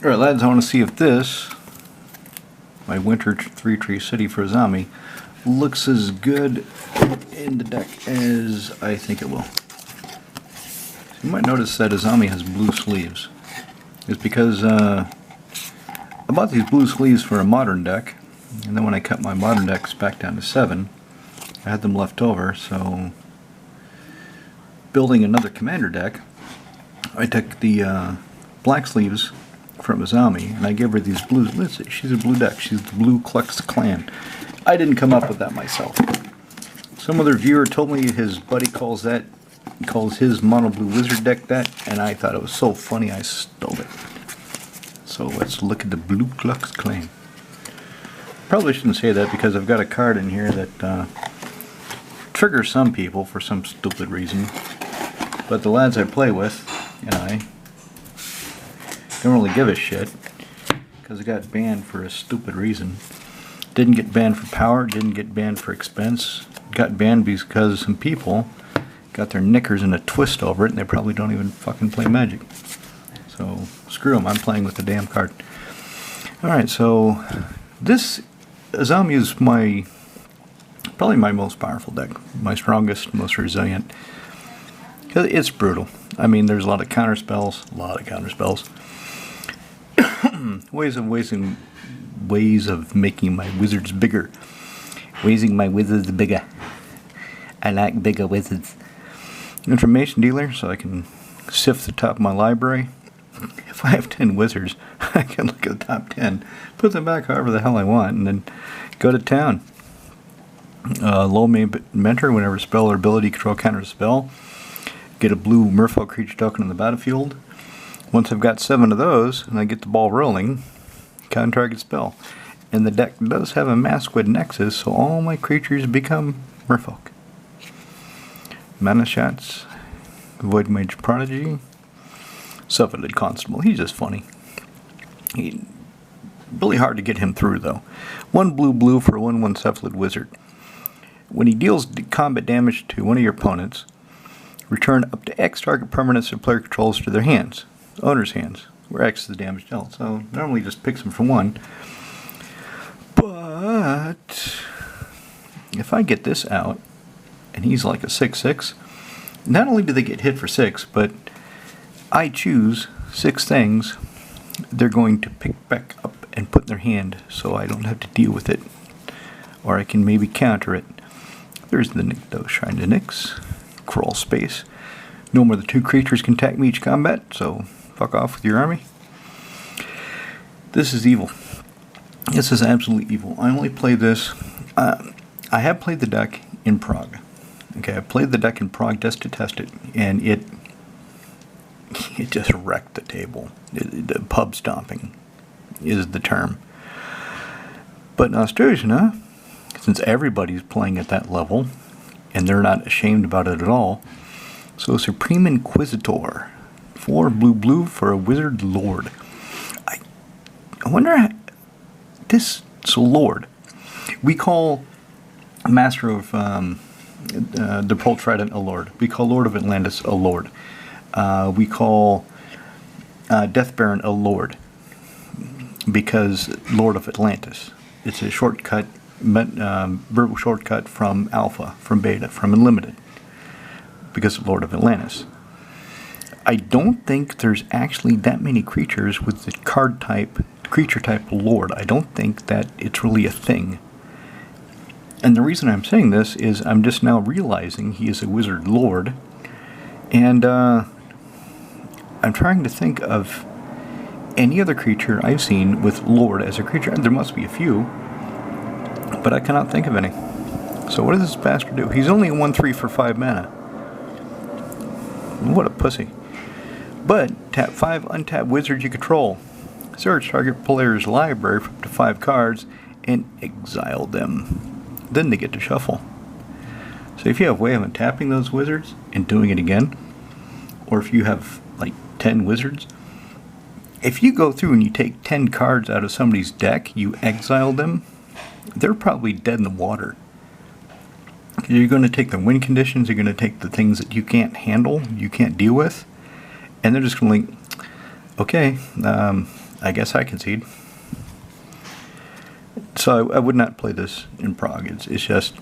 Alright lads, I want to see if this, my Winter 3-Tree City for Azami, looks as good in the deck as I think it will. So you might notice that Azami has blue sleeves. It's because I bought these blue sleeves for a modern deck, and then when I cut my modern decks back down to 7, I had them left over, so building another commander deck, I took the black sleeves from Azami, and I gave her these blues. Listen, she's a blue deck. She's the Blue Klux Klan. I didn't come up with that myself. Some other viewer told me his buddy calls his mono blue wizard deck that, and I thought it was so funny I stole it. So let's look at the Blue Klux Klan. Probably shouldn't say that because I've got a card in here that triggers some people for some stupid reason. But the lads I play with and I don't really give a shit because I got banned for a stupid reason. Didn't get banned for power, didn't get banned for expense. Got banned because some people got their knickers in a twist over it and they probably don't even fucking play Magic. So screw them, I'm playing with the damn card. Alright, so this Azami is probably my most powerful deck. My strongest, most resilient. It's brutal. I mean, there's a lot of counter spells. Ways of making my wizards bigger. Raising my wizards bigger. I like bigger wizards. Information dealer, so I can sift the top of my library. If I have 10 wizards, I can look at the top 10, put them back however the hell I want, and then go to town. Low mentor, whenever spell or ability control counters a spell. Get a blue merfolk creature token on the battlefield. Once I've got 7 of those, and I get the ball rolling, counter target spell. And the deck does have a Masquid Nexus, so all my creatures become merfolk. Mana shots, Void Mage Prodigy, Cephalid Constable. He's just funny. Really hard to get him through though. 1 blue for a 1/1 Cephalid Wizard. When he deals combat damage to one of your opponents, return up to X target permanents or player controls to their hands, owner's hands, where X is the damage dealt. So normally just picks them for 1. But if I get this out, and he's like a 6/6, not only do they get hit for 6, but I choose 6 things they're going to pick back up and put in their hand, so I don't have to deal with it, or I can maybe counter it. There's the Nykthos Shrine to Nyx. Crawl space. No more than 2 creatures can attack me each combat, so fuck off with your army. This is evil. This is absolutely evil. I only play this. I have played the deck in Prague. Okay, I played the deck in Prague just to test it, and it just wrecked the table. The pub stomping is the term. But in Australia, since everybody's playing at that level, and they're not ashamed about it at all, so Supreme Inquisitor, 4 blue for a Wizard Lord. I wonder how this. So Lord, we call Master of the Pearl Trident a Lord. We call Lord of Atlantis a Lord. We call Death Baron a Lord because Lord of Atlantis. It's a shortcut, verbal shortcut from Alpha, from Beta, from Unlimited, because of Lord of Atlantis. I don't think there's actually that many creatures with the creature type Lord. I don't think that it's really a thing. And the reason I'm saying this is I'm just now realizing he is a Wizard Lord, and I'm trying to think of any other creature I've seen with Lord as a creature. There must be a few, but I cannot think of any. So what does this bastard do? He's only a 1/3 for 5 mana. What a pussy. But tap 5 untapped wizards you control. Search target player's library for up to 5 cards and exile them. Then they get to shuffle. So if you have a way of untapping those wizards and doing it again, or if you have like 10 wizards, if you go through and you take 10 cards out of somebody's deck, you exile them, they're probably dead in the water. You're going to take the win conditions, you're going to take the things that you can't handle, you can't deal with, and they're just going to like, okay, I guess I concede. So I would not play this in Prague. It's just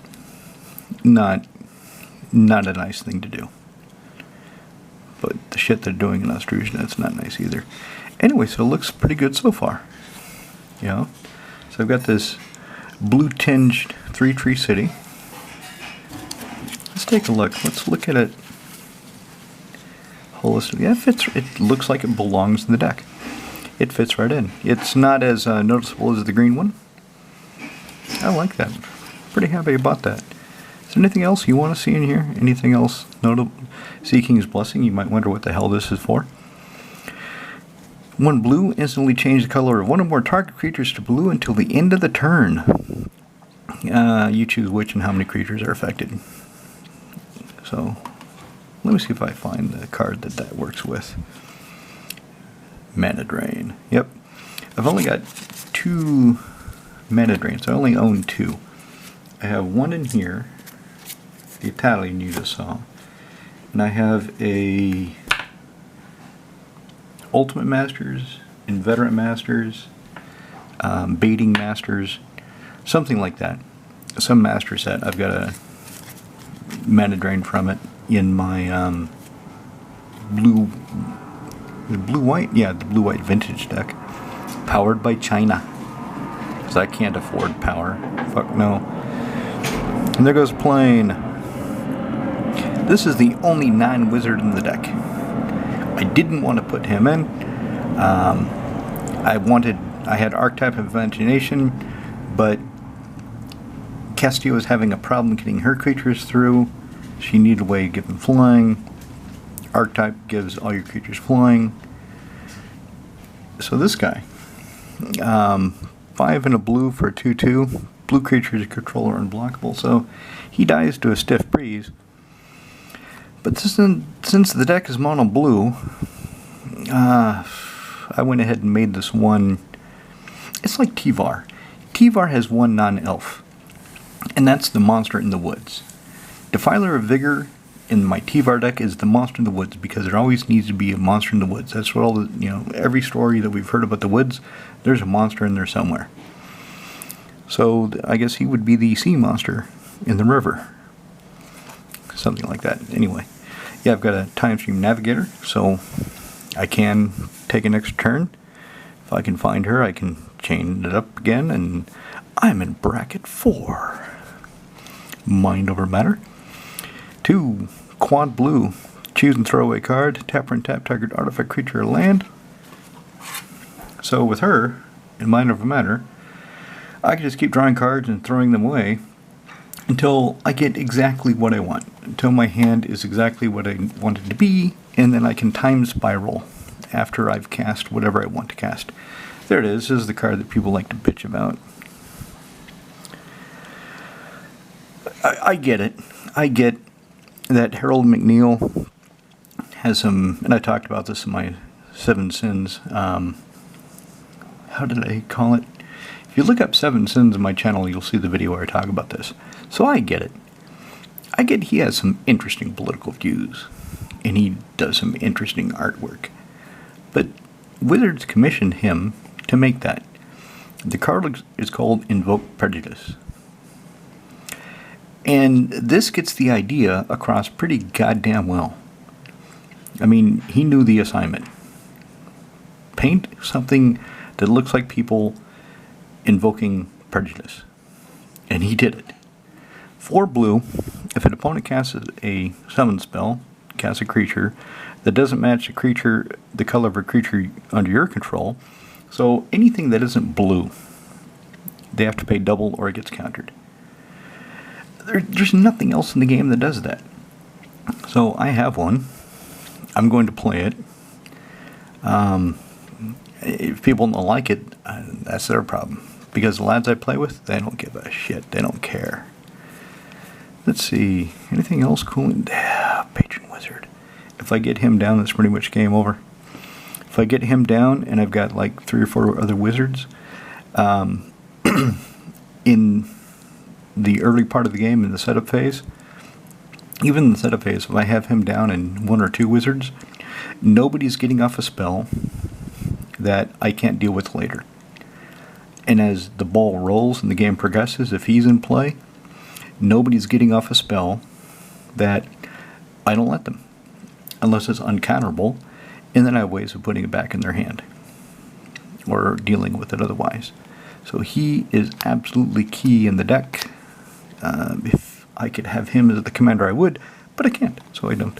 not a nice thing to do. But the shit they're doing in Austrasia, it's not nice either. Anyway, so it looks pretty good so far. You know? So I've got this blue-tinged 3-tree city. Let's take a look. Let's look at it holistically. Yeah, it looks like it belongs in the deck. It fits right in. It's not as noticeable as the green one. I like that. Pretty happy about that. Is there anything else you want to see in here? Anything else notable? Sea King's Blessing. You might wonder what the hell this is for. 1 blue, instantly change the color of one or more target creatures to blue until the end of the turn. You choose which and how many creatures are affected. So, let me see if I find the card that works with. Mana Drain. Yep. I've only got 2 Mana Drains. I only own 2. I have one in here, the Italian you just saw, and I have a Ultimate Masters, Inveterate Masters, Baiting Masters, something like that. Some master set. I've got a Mana Drain from it in my blue-white? Yeah, the blue-white vintage deck. Powered by China. Because I can't afford power. Fuck no. And there goes Plane. This is the only non-wizard in the deck. I didn't want to put him in. I had Archetype of Imagination, but Castillo was having a problem getting her creatures through. She needed a way to give them flying. Archetype gives all your creatures flying. So this guy, 5 and a blue for a 2/2. Blue creatures control are unblockable, so he dies to a Stiff Breeze. But since the deck is mono blue, I went ahead and made this one. It's like T-Var. T-Var has one non-elf, and that's the monster in the woods. Defiler of Vigor in my T-Var deck is the monster in the woods, because there always needs to be a monster in the woods. That's what all the, every story that we've heard about the woods, there's a monster in there somewhere. So I guess he would be the sea monster in the river. Something like that. Anyway, yeah, I've got a Time Stream Navigator, so I can take an extra turn. If I can find her, I can chain it up again, and I'm in bracket 4. Mind over matter. 2, quad blue. Choose and throw away card. Tap and tap target artifact, creature, or land. So with her, in Mind over matter, I can just keep drawing cards and throwing them away until I get exactly what I want. Until my hand is exactly what I want it to be, and then I can time spiral after I've cast whatever I want to cast. There it is. This is the card that people like to bitch about. I get it. I get that Harold McNeil has some, and I talked about this in my 7 Sins. How did I call it? If you look up 7 Sins in my channel, you'll see the video where I talk about this. So I get it. I get he has some interesting political views, and he does some interesting artwork. But Wizards commissioned him to make that. The card is called Invoke Prejudice. And this gets the idea across pretty goddamn well. I mean, he knew the assignment. Paint something that looks like people invoking prejudice. And he did it. 4 blue, if an opponent casts a summon spell, casts a creature, that doesn't match the color of a creature under your control, so anything that isn't blue, they have to pay double or it gets countered. There's nothing else in the game that does that. So I have one. I'm going to play it. If people don't like it, that's their problem. Because the lads I play with, they don't give a shit. They don't care. Let's see. Anything else cool? Patron Wizard. If I get him down, that's pretty much game over. If I get him down, and I've got like 3 or 4 other wizards, in the early part of the game, in the setup phase, even in the setup phase, if I have him down and 1 or 2 wizards, nobody's getting off a spell. that I can't deal with later. And as the ball rolls and the game progresses, if he's in play, nobody's getting off a spell that I don't let them, unless it's uncounterable, and then I have ways of putting it back in their hand or dealing with it otherwise. So he is absolutely key in the deck. If I could have him as the commander, I would, but I can't, so I don't.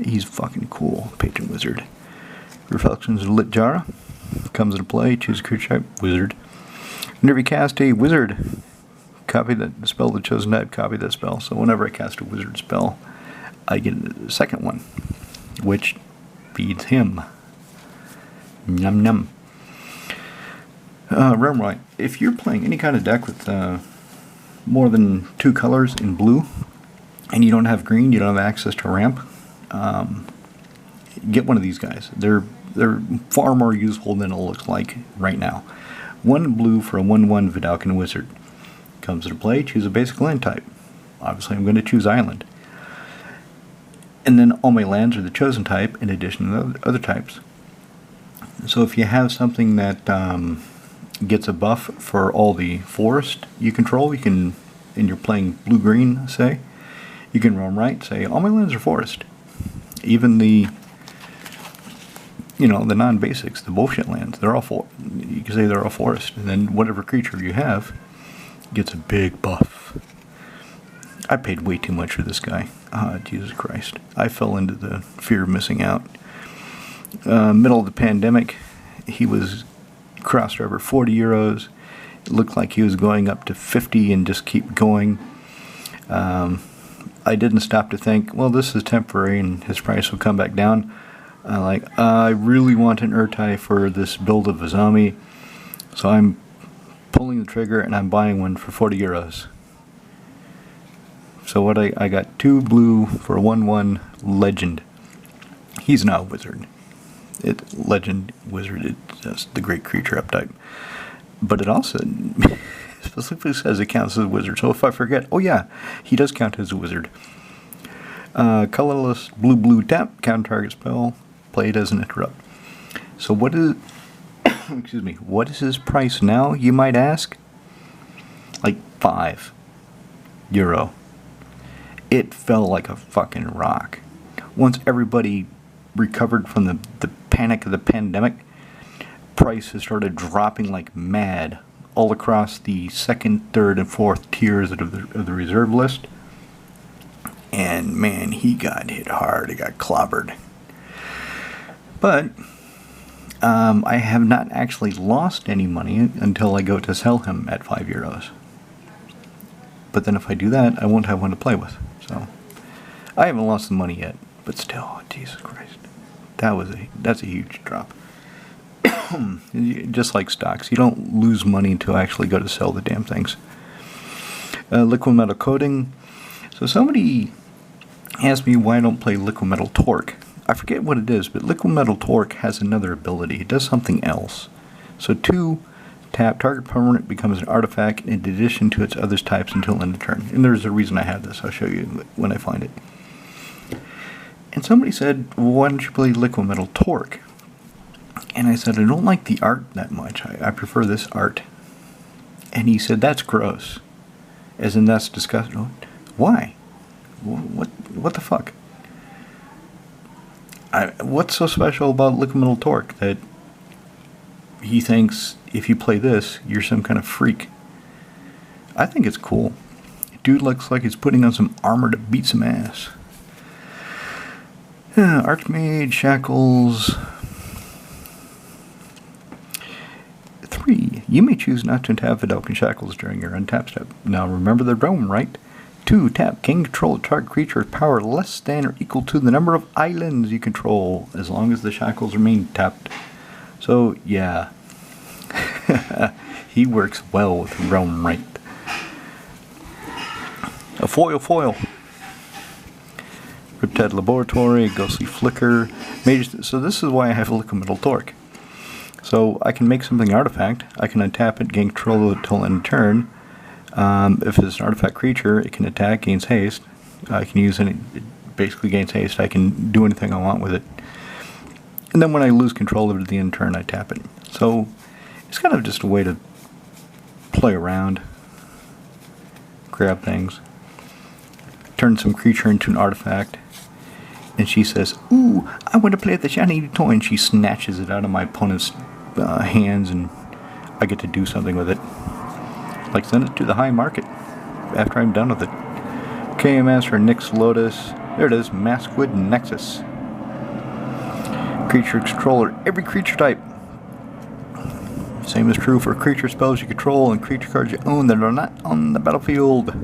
He's fucking cool, Patron Wizard. Reflections of Lit Jara comes into play. Choose a creature type, Wizard. Whenever you cast a Wizard, copy the spell of the chosen type, copy that spell. So whenever I cast a Wizard spell, I get a second one, which feeds him. Num num. Realm Right. If you're playing any kind of deck with more than 2 colors in blue, and you don't have green, you don't have access to ramp, get one of these guys. They're far more useful than it looks like right now. 1 blue for a 1/1 Vidalcan Wizard. Comes into play, choose a basic land type. Obviously I'm going to choose Island. And then all my lands are the chosen type in addition to other types. So if you have something that gets a buff for all the forest you control, you can, and you're playing blue-green, say, you can roam right, say, all my lands are forest. Even the, the non-basics, the bullshit lands, they're all you can say they're all forest. And then whatever creature you have gets a big buff. I paid way too much for this guy. Jesus Christ. I fell into the fear of missing out. Middle of the pandemic, he was crossed over 40 euros. It looked like he was going up to 50 and just keep going. I didn't stop to think, well, this is temporary and his price will come back down. I really want an Urtai for this build of Azami, so I'm pulling the trigger and I'm buying one for 40 euros. So what I got 2 blue for a 1/1 legend. He's now a wizard. Legend wizard, it's just the great creature up type. But it also specifically says it counts as a wizard. So if I forget, oh yeah, he does count as a wizard. Colorless blue tap, counter target spell, play doesn't interrupt. So what is excuse me, what is his price now, you might ask? Like €5. It fell like a fucking rock. Once everybody recovered from the panic of the pandemic, prices started dropping like mad all across the 2nd, 3rd, and 4th tiers of the reserve list. And man, he got hit hard. He got clobbered. But I have not actually lost any money until I go to sell him at €5. But then if I do that, I won't have one to play with. So I haven't lost the money yet, but still, Jesus Christ, that's a huge drop. Just like stocks, you don't lose money until I actually go to sell the damn things. Liquid metal coating. So somebody asked me why I don't play liquid metal torque. I forget what it is, but liquid metal torque has another ability. It does something else. So 2 tap, target permanent becomes an artifact in addition to its other types until end of turn. And there's a reason I have this. I'll show you when I find it. And somebody said, well, why don't you play liquid metal torque? And I said, I don't like the art that much. I prefer this art. And he said, that's gross. As in, that's disgusting. Why? What the fuck? What's so special about liquid metal torque that he thinks if you play this, you're some kind of freak? I think it's cool. Dude looks like he's putting on some armor to beat some ass. Archmage, Shackles. 3. You may choose not to untap Vidalcan Shackles during your untap step. Now remember the realm, right? 2. Tap. Can control a target creature with power less than or equal to the number of islands you control, as long as the Shackles remain tapped. So, yeah. He works well with realm right. A foil. Riptide Laboratory, Ghostly Flicker. So this is why I have a liquid metal torque. So I can make something artifact. I can untap it, gain control of it until end of turn. If it's an artifact creature, it can attack, gains haste. I can use it basically gains haste. I can do anything I want with it. And then when I lose control of it at the end turn, I tap it. So it's kind of just a way to play around, grab things, turn some creature into an artifact. And she says, "Ooh, I want to play with the shiny toy," and she snatches it out of my opponent's hands, and I get to do something with it. Like send it to the high market after I'm done with it. Okay, Master Nyx Lotus. There it is, Maskwood Nexus. Creature controller, every creature type. Same is true for creature spells you control and creature cards you own that are not on the battlefield.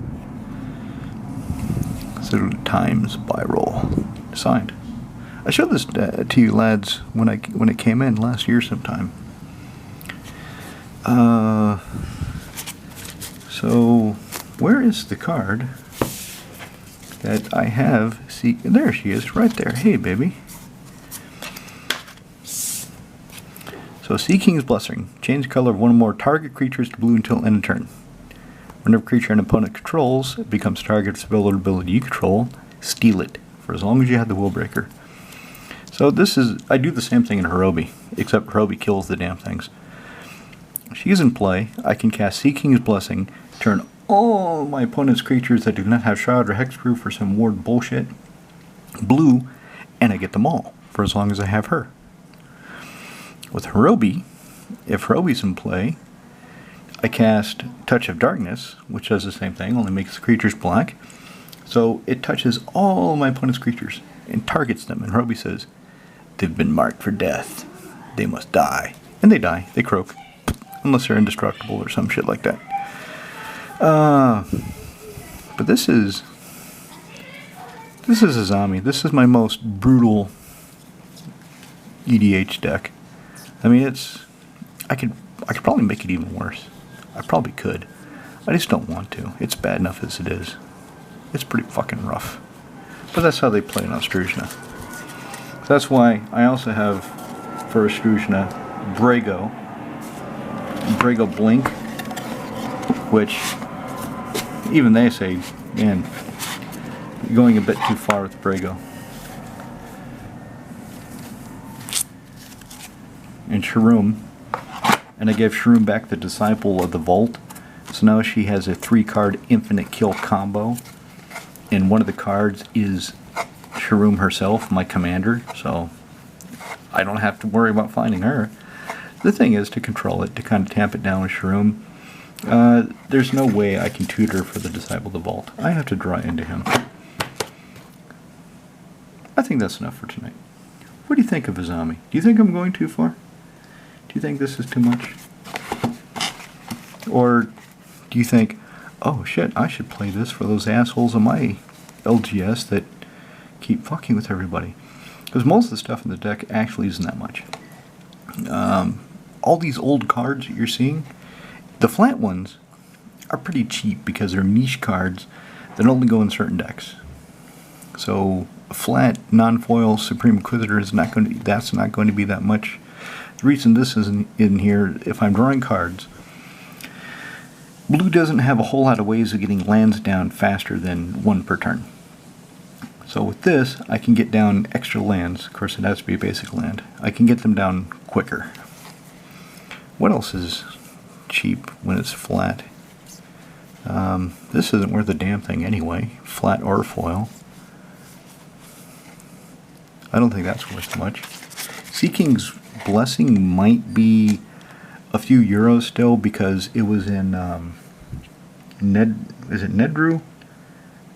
So times by roll. Signed. I showed this to you lads when it came in last year sometime. So where is the card that I have? See, there she is, right there. Hey, baby. So, Sea King's Blessing. Change the color of one or more target creatures to blue until end of turn. Whenever a creature an opponent controls, it becomes target of spell or ability you control. Steal it, for as long as you have the Willbreaker. So this is, I do the same thing in Hirobi, except Hirobi kills the damn things. She's in play. I can cast Sea King's Blessing, turn all my opponent's creatures that do not have Shroud or Hexproof or some ward bullshit blue, and I get them all, for as long as I have her. With Hirobi, if Hirobi's in play, I cast Touch of Darkness, which does the same thing, only makes the creatures black. So it touches all my opponent's creatures and targets them. And Hirobi says, "They've been marked for death. They must die." And they die. They croak. Unless they're indestructible or some shit like that. But this is Azami. This is my most brutal EDH deck. I mean, I could probably make it even worse. I probably could. I just don't want to. It's bad enough as it is. It's pretty fucking rough. But that's how they play in Austrusna. So that's why I also have, for Austrusna, Brago Blink, which even they say, man, you're going a bit too far with Brago. And Shroom, and I gave Shroom back the Disciple of the Vault, so now she has a 3-card infinite kill combo, and one of the cards is Shroom herself, my commander, so I don't have to worry about finding her. The thing is, to control it, to kind of tamp it down with Shroom, there's no way I can tutor for the Disciple of the Vault. I have to draw into him. I think that's enough for tonight. What do you think of Azami? Do you think I'm going too far? Do you think this is too much? Or do you think, oh shit, I should play this for those assholes on my LGS that keep fucking with everybody? Because most of the stuff in the deck actually isn't that much. All these old cards that you're seeing, the flat ones are pretty cheap because they're niche cards that only go in certain decks. So a flat non-foil Supreme Inquisitor is not going to. That's not going to be that much. The reason this isn't in here, if I'm drawing cards, blue doesn't have a whole lot of ways of getting lands down faster than 1 per turn. So with this, I can get down extra lands. Of course, it has to be a basic land. I can get them down quicker. What else is cheap when it's flat? This isn't worth a damn thing anyway, flat or foil. I don't think that's worth much. Sea King's Blessing might be a few euros still because it was in Nedru?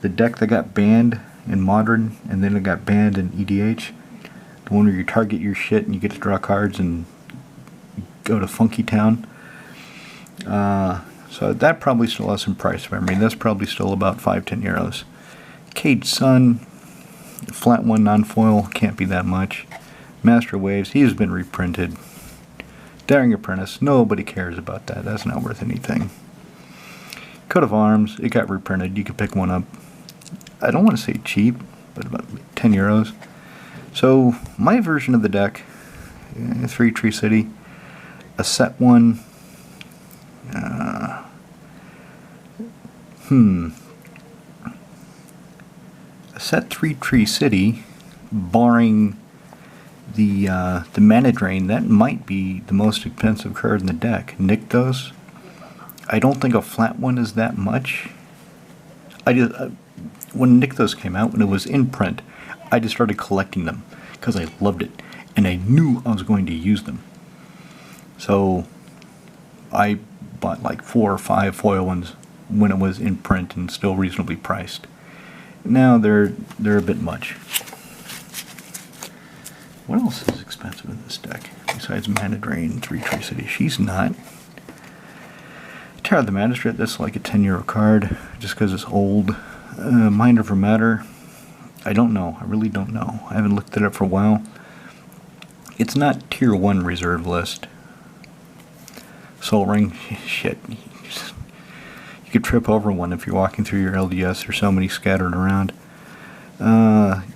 The deck that got banned in Modern and then it got banned in EDH. The one where you target your shit and you get to draw cards and go to Funky Town. So that probably still has some price memory. That's probably still about 5-10 euros. Caged Sun, flat one non-foil, can't be that much. Master Waves, he's been reprinted. Daring Apprentice, nobody cares about that. That's not worth anything. Coat of Arms, it got reprinted. You could pick one up. I don't want to say cheap, but about 10 euros. So my version of the deck, 3 Tree City, a set one. A set 3 Tree City, barring the Mana Drain, that might be the most expensive card in the deck. Nykthos. I don't think a flat one is that much. When Nykthos came out, when it was in print, I just started collecting them because I loved it and I knew I was going to use them. So I bought like 4 or 5 foil ones when it was in print and still reasonably priced. Now they're a bit much. What else is expensive in this deck besides Mana Drain, 3 Tree City? She's not. Tower of the Magistrate, that's like a €10 card just because it's old. Mind Over Matter, I don't know. I really don't know. I haven't looked it up for a while. It's not tier 1 reserve list. Soul Ring, shit. You could trip over one if you're walking through your LDS. There's so many scattered around.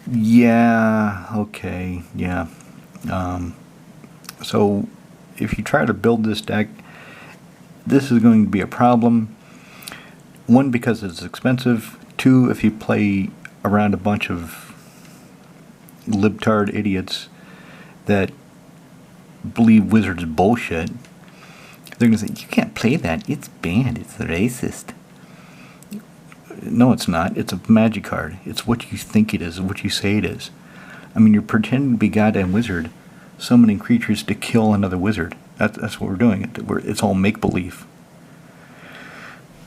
Yeah, okay, yeah. So if you try to build this deck, this is going to be a problem. 1, because it's expensive. 2, if you play around a bunch of libtard idiots that believe Wizards bullshit, they're going to say, you can't play that, it's banned, it's racist. No, it's not. It's a magic card. It's what you think it is, what you say it is. I mean, you're pretending to be goddamn wizard, summoning creatures to kill another wizard. That's what we're doing. It's all make-believe.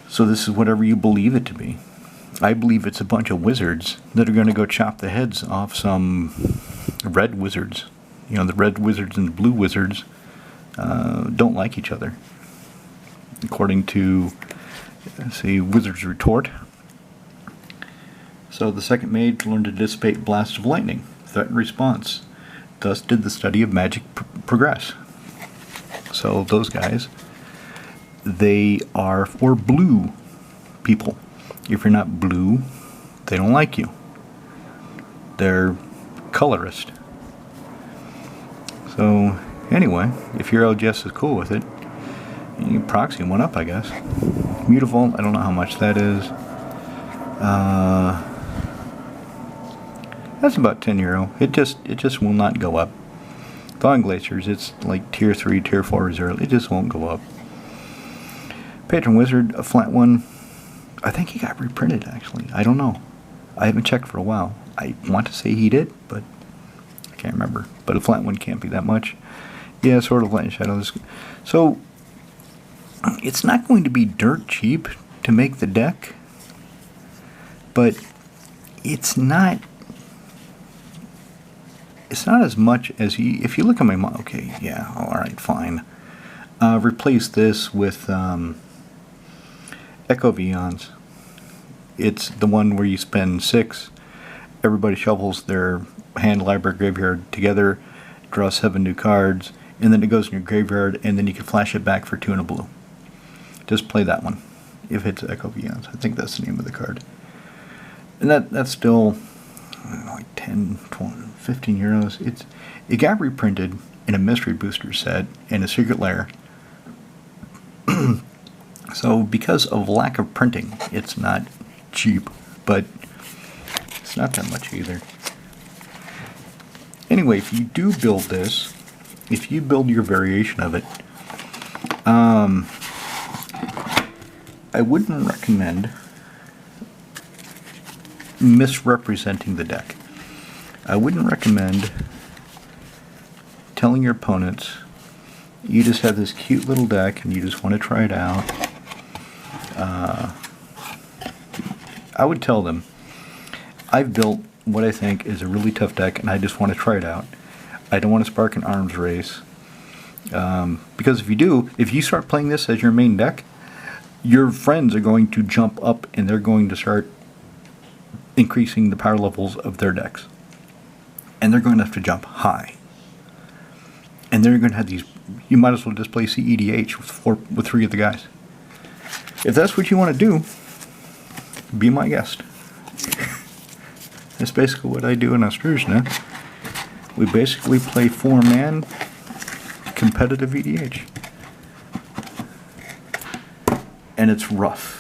So this is whatever you believe it to be. I believe it's a bunch of wizards that are going to go chop the heads off some red wizards. You know, the red wizards and the blue wizards don't like each other. According to, say, Wizard's Retort. So the second mage learned to dissipate blasts of lightning, threat and response. Thus did the study of magic progress. So those guys, they are for blue people. If you're not blue, they don't like you. They're colorist. So anyway, if your LGS is cool with it, you can proxy one up, I guess. Mutable, I don't know how much that is. That's about €10. It just will not go up. Thawing Glaciers, it's like tier 3, tier 4 reserve. It just won't go up. Patron Wizard, a flat one. I think he got reprinted, actually. I don't know. I haven't checked for a while. I want to say he did, but I can't remember. But a flat one can't be that much. Yeah, Sword of Light and Shadows. So, it's not going to be dirt cheap to make the deck, but it's not as much as if you look at my okay, yeah, alright, fine. Replace this with Echo Vions. It's the one where you spend 6, everybody shuffles their hand, library, graveyard together, draw 7 new cards, and then it goes in your graveyard, and then you can flash it back for 2 and a blue. Just play that one, if it's Echo Vions. I think that's the name of the card. And that's still, I don't know, like 10, 20, 15 euros. It got reprinted in a mystery booster set and a secret lair. So because of lack of printing, it's not cheap, but it's not that much either. Anyway, if you do build this, if you build your variation of it, I wouldn't recommend misrepresenting the deck. I wouldn't recommend telling your opponents you just have this cute little deck and you just want to try it out. I would tell them, I've built what I think is a really tough deck and I just want to try it out. I don't want to spark an arms race. Because if you start playing this as your main deck, your friends are going to jump up and they're going to start increasing the power levels of their decks. And they're going to have to jump high. And they're going to have these, you might as well just play CEDH with 3 of the guys. If that's what you want to do, be my guest. That's basically what I do in Australia. We basically play 4-man competitive EDH. And it's rough.